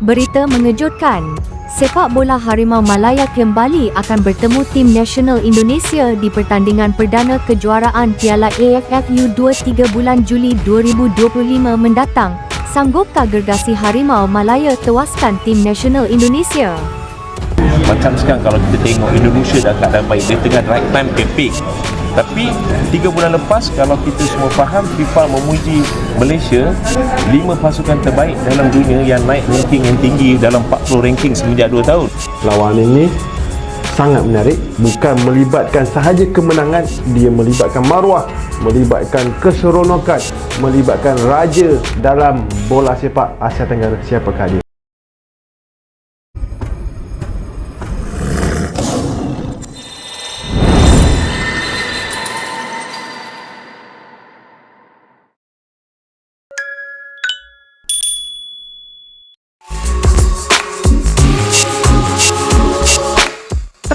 Berita mengejutkan, sepak bola Harimau Malaya kembali akan bertemu tim nasional Indonesia di pertandingan perdana kejuaraan Piala AFF U23 bulan Juli 2025 mendatang. Sanggupkah gergasi Harimau Malaya tewaskan tim nasional Indonesia? Macam sekarang kalau kita tengok Indonesia dah keadaan baik, dia tengah right time campaign. Tapi 3 bulan lepas, kalau kita semua faham, FIFA memuji Malaysia 5 pasukan terbaik dalam dunia yang naik ranking yang tinggi dalam 40 ranking semenjak 2 tahun. Lawan ini sangat menarik, bukan melibatkan sahaja kemenangan, dia melibatkan maruah, melibatkan keseronokan, melibatkan raja dalam bola sepak Asia Tenggara. Siapakah dia?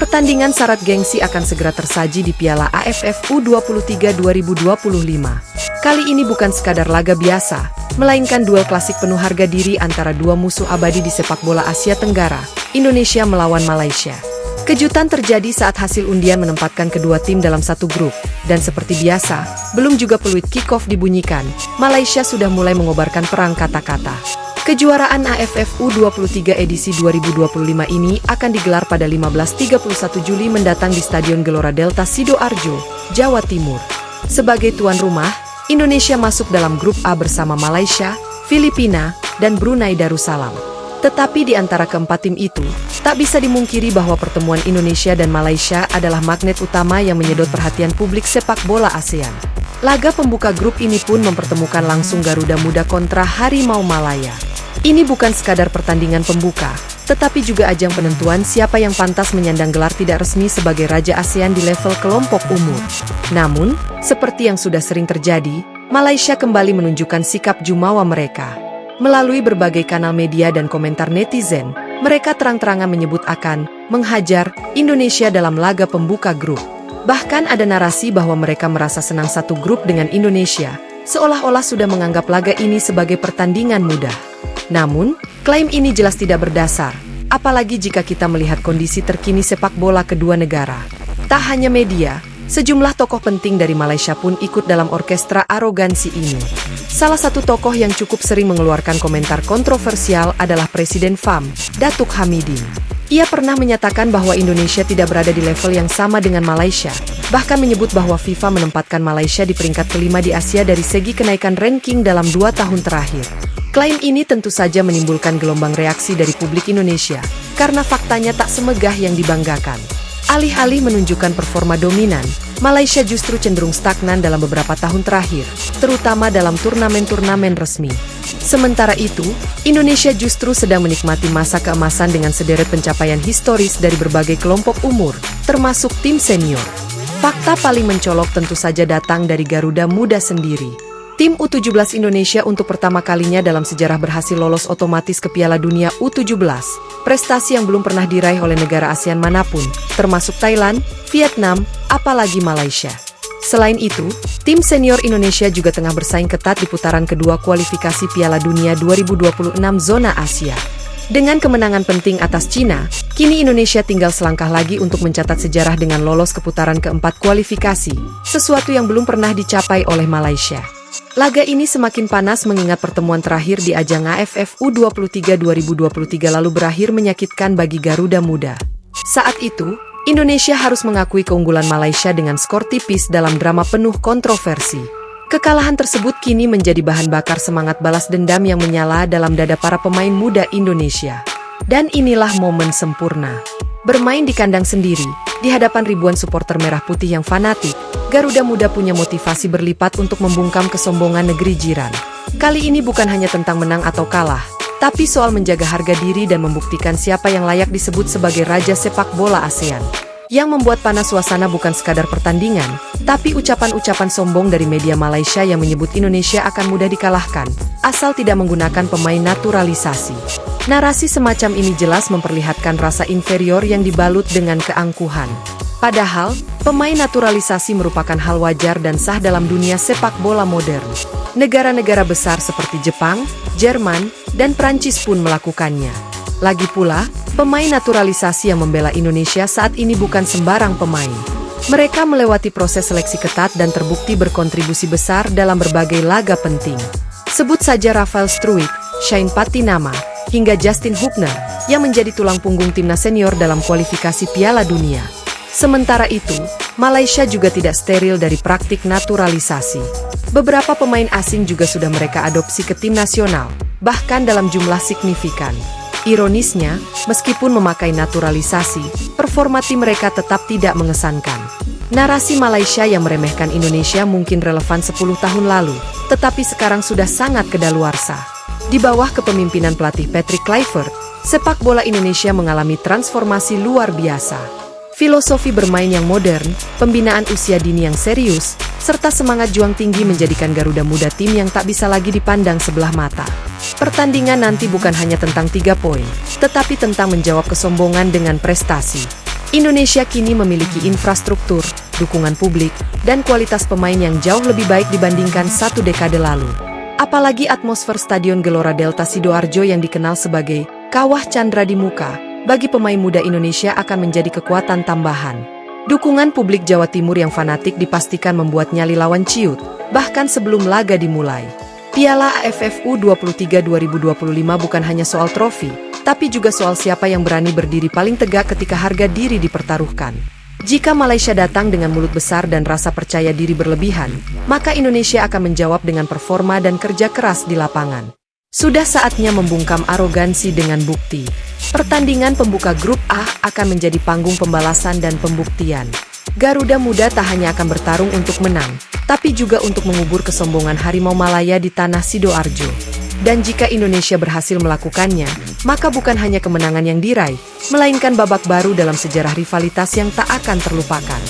Pertandingan syarat gengsi akan segera tersaji di Piala AFF U23 2025. Kali ini bukan sekadar laga biasa, melainkan duel klasik penuh harga diri antara dua musuh abadi di sepak bola Asia Tenggara, Indonesia melawan Malaysia. Kejutan terjadi saat hasil undian menempatkan kedua tim dalam satu grup, dan seperti biasa, belum juga peluit kick-off dibunyikan, Malaysia sudah mulai mengobarkan perang kata-kata. Kejuaraan AFF U23 edisi 2025 ini akan digelar pada 15-31 Juli mendatang di Stadion Gelora Delta Sidoarjo, Jawa Timur. Sebagai tuan rumah, Indonesia masuk dalam grup A bersama Malaysia, Filipina, dan Brunei Darussalam. Tetapi di antara keempat tim itu, tak bisa dimungkiri bahwa pertemuan Indonesia dan Malaysia adalah magnet utama yang menyedot perhatian publik sepak bola ASEAN. Laga pembuka grup ini pun mempertemukan langsung Garuda Muda kontra Harimau Malaya. Ini bukan sekadar pertandingan pembuka, tetapi juga ajang penentuan siapa yang pantas menyandang gelar tidak resmi sebagai Raja ASEAN di level kelompok umur. Namun, seperti yang sudah sering terjadi, Malaysia kembali menunjukkan sikap jumawa mereka. Melalui berbagai kanal media dan komentar netizen, mereka terang-terangan menyebut akan menghajar Indonesia dalam laga pembuka grup. Bahkan ada narasi bahwa mereka merasa senang satu grup dengan Indonesia, seolah-olah sudah menganggap laga ini sebagai pertandingan mudah. Namun, klaim ini jelas tidak berdasar, apalagi jika kita melihat kondisi terkini sepak bola kedua negara. Tak hanya media, sejumlah tokoh penting dari Malaysia pun ikut dalam orkestra arogansi ini. Salah satu tokoh yang cukup sering mengeluarkan komentar kontroversial adalah Presiden FAM, Datuk Hamidin. Ia pernah menyatakan bahwa Indonesia tidak berada di level yang sama dengan Malaysia, bahkan menyebut bahwa FIFA menempatkan Malaysia di peringkat kelima di Asia dari segi kenaikan ranking dalam 2 tahun terakhir. Klaim ini tentu saja menimbulkan gelombang reaksi dari publik Indonesia, karena faktanya tak semegah yang dibanggakan. Alih-alih menunjukkan performa dominan, Malaysia justru cenderung stagnan dalam beberapa tahun terakhir, terutama dalam turnamen-turnamen resmi. Sementara itu, Indonesia justru sedang menikmati masa keemasan dengan sederet pencapaian historis dari berbagai kelompok umur, termasuk tim senior. Fakta paling mencolok tentu saja datang dari Garuda Muda sendiri. Tim U17 Indonesia untuk pertama kalinya dalam sejarah berhasil lolos otomatis ke Piala Dunia U17, prestasi yang belum pernah diraih oleh negara ASEAN manapun, termasuk Thailand, Vietnam, apalagi Malaysia. Selain itu, tim senior Indonesia juga tengah bersaing ketat di putaran kedua kualifikasi Piala Dunia 2026 zona Asia. Dengan kemenangan penting atas Cina, kini Indonesia tinggal selangkah lagi untuk mencatat sejarah dengan lolos ke putaran keempat kualifikasi, sesuatu yang belum pernah dicapai oleh Malaysia. Laga ini semakin panas mengingat pertemuan terakhir di ajang AFF U23 2023 lalu berakhir menyakitkan bagi Garuda Muda. Saat itu, Indonesia harus mengakui keunggulan Malaysia dengan skor tipis dalam drama penuh kontroversi. Kekalahan tersebut kini menjadi bahan bakar semangat balas dendam yang menyala dalam dada para pemain muda Indonesia. Dan inilah momen sempurna. Bermain di kandang sendiri, di hadapan ribuan supporter merah putih yang fanatik, Garuda Muda punya motivasi berlipat untuk membungkam kesombongan negeri jiran. Kali ini bukan hanya tentang menang atau kalah, tapi soal menjaga harga diri dan membuktikan siapa yang layak disebut sebagai Raja Sepak Bola ASEAN. Yang membuat panas suasana bukan sekadar pertandingan, tapi ucapan-ucapan sombong dari media Malaysia yang menyebut Indonesia akan mudah dikalahkan, asal tidak menggunakan pemain naturalisasi. Narasi semacam ini jelas memperlihatkan rasa inferior yang dibalut dengan keangkuhan. Padahal, pemain naturalisasi merupakan hal wajar dan sah dalam dunia sepak bola modern. Negara-negara besar seperti Jepang, Jerman, dan Prancis pun melakukannya. Lagi pula, pemain naturalisasi yang membela Indonesia saat ini bukan sembarang pemain. Mereka melewati proses seleksi ketat dan terbukti berkontribusi besar dalam berbagai laga penting. Sebut saja Rafael Struijk, Shane Patinama, hingga Justin Hubner, yang menjadi tulang punggung timnas senior dalam kualifikasi Piala Dunia. Sementara itu, Malaysia juga tidak steril dari praktik naturalisasi. Beberapa pemain asing juga sudah mereka adopsi ke tim nasional, bahkan dalam jumlah signifikan. Ironisnya, meskipun memakai naturalisasi, performa tim mereka tetap tidak mengesankan. Narasi Malaysia yang meremehkan Indonesia mungkin relevan 10 tahun lalu, tetapi sekarang sudah sangat kedaluarsa. Di bawah kepemimpinan pelatih Patrick Kluivert, sepak bola Indonesia mengalami transformasi luar biasa. Filosofi bermain yang modern, pembinaan usia dini yang serius, serta semangat juang tinggi menjadikan Garuda Muda tim yang tak bisa lagi dipandang sebelah mata. Pertandingan nanti bukan hanya tentang 3 poin, tetapi tentang menjawab kesombongan dengan prestasi. Indonesia kini memiliki infrastruktur, dukungan publik, dan kualitas pemain yang jauh lebih baik dibandingkan 1 dekade lalu. Apalagi atmosfer Stadion Gelora Delta Sidoarjo yang dikenal sebagai Kawah Chandra di Muka, bagi pemain muda Indonesia akan menjadi kekuatan tambahan. Dukungan publik Jawa Timur yang fanatik dipastikan membuat nyali lawan ciut, bahkan sebelum laga dimulai. Piala AFF U23 2025 bukan hanya soal trofi, tapi juga soal siapa yang berani berdiri paling tegak ketika harga diri dipertaruhkan. Jika Malaysia datang dengan mulut besar dan rasa percaya diri berlebihan, maka Indonesia akan menjawab dengan performa dan kerja keras di lapangan. Sudah saatnya membungkam arogansi dengan bukti. Pertandingan pembuka grup A akan menjadi panggung pembalasan dan pembuktian. Garuda Muda tak hanya akan bertarung untuk menang, tapi juga untuk mengubur kesombongan Harimau Malaya di tanah Sidoarjo. Dan jika Indonesia berhasil melakukannya, maka bukan hanya kemenangan yang diraih, melainkan babak baru dalam sejarah rivalitas yang tak akan terlupakan.